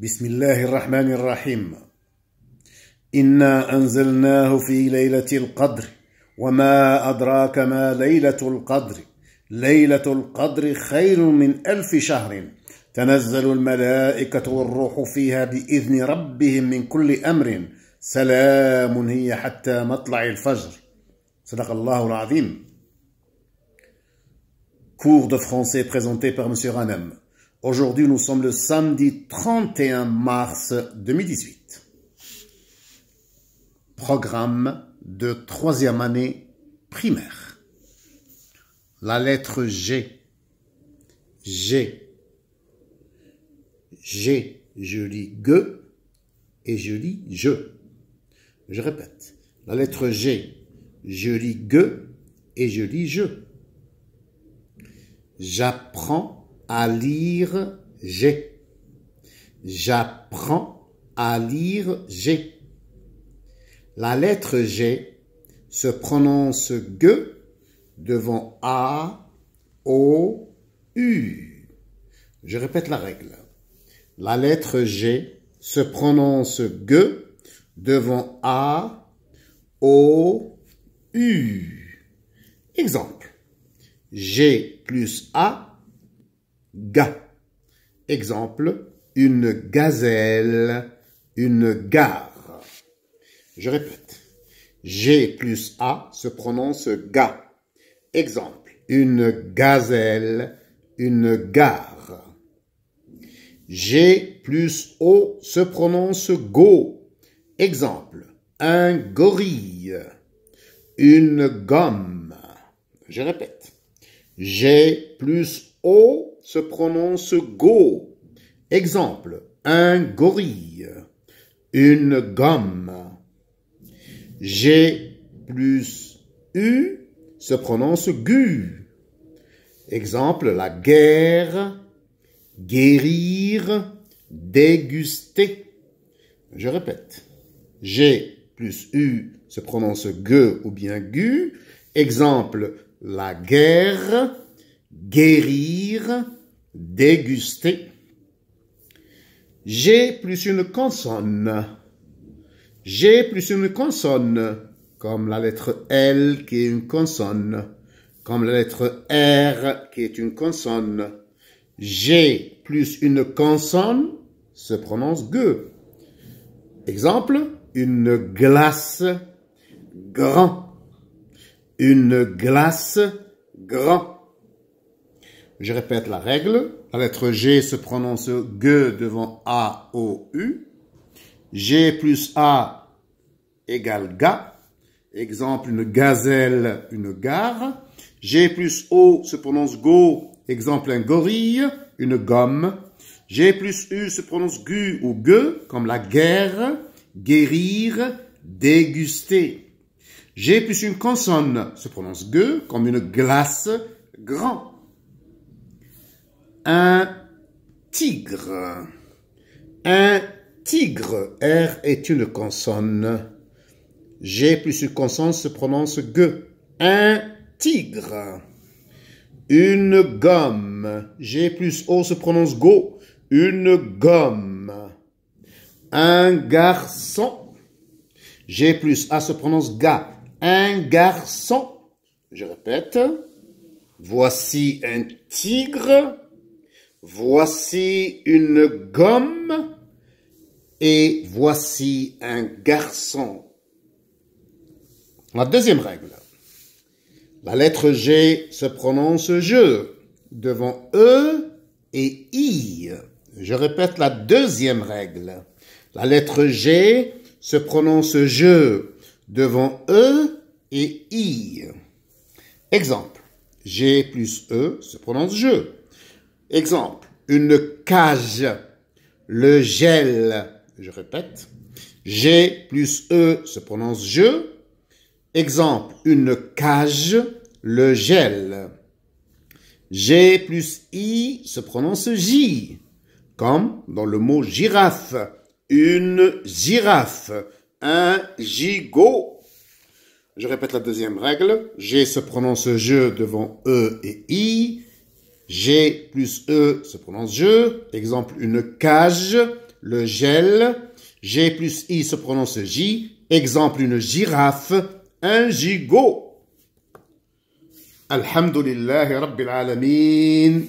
بسم الله الرحمن الرحيم إنا أنزلناه في ليلة القدر وما أدراك ما ليلة القدر ليلة القدر خير من 1000 شهر تنزل الملائكة والروح فيها بإذن ربهم من كل أمر سلام هي حتى مطلع الفجر صدق الله العظيم. Cours de français présenté par M. Ranem. Aujourd'hui, nous sommes le samedi 31 mars 2018. Programme de 3e année primaire. La lettre G. G. G, je lis G et je lis je. Je répète. La lettre G, je lis G et je lis je. J'apprends à lire G. J'apprends à lire G. La lettre G se prononce G devant A, O, U. Je répète la règle. La lettre G se prononce G devant A, O, U. Exemple. G plus A, ga. Exemple, une gazelle, une gare. Je répète. G plus A se prononce ga. Exemple, une gazelle, une gare. G plus O se prononce go. Exemple, un gorille, une gomme. Je répète. G plus O se prononce go. Exemple, un gorille, une gomme. G plus U se prononce gu. Exemple, la guerre, guérir, déguster. Je répète. G plus U se prononce gue ou bien gu. Exemple, la guerre, guérir, déguster. G plus une consonne. G plus une consonne, comme la lettre L qui est une consonne, comme la lettre R qui est une consonne. G plus une consonne se prononce G. Exemple, une glace, grand. Une glace, grand. Je répète la règle. La lettre G se prononce G devant A, O, U. G plus A égale ga. Exemple, une gazelle, une gare. G plus O se prononce go. Exemple, un gorille, une gomme. G plus U se prononce gu ou gue, comme la guerre, guérir, déguster. G plus une consonne se prononce G comme une glace, grand. Un tigre. Un tigre. R est une consonne. G plus une consonne se prononce G. Un tigre. Une gomme. G plus O se prononce go. Une gomme. Un garçon. G plus A se prononce ga. Un garçon. Je répète. Voici un tigre. Voici une gomme. Et voici un garçon. La deuxième règle. La lettre G se prononce je devant E et I. Je répète la deuxième règle. La lettre G se prononce je devant E et I. Exemple, G plus E se prononce je. Exemple, une cage, le gel. Je répète, G plus E se prononce je. Exemple, une cage, le gel. G plus I se prononce J, comme dans le mot girafe. Une girafe, un gigot. Je répète la deuxième règle. G se prononce je devant E et I. G plus E se prononce je. Exemple, une cage, le gel. G plus I se prononce J. Exemple, une girafe, un gigot. Alhamdulillahi Rabbil Alamin.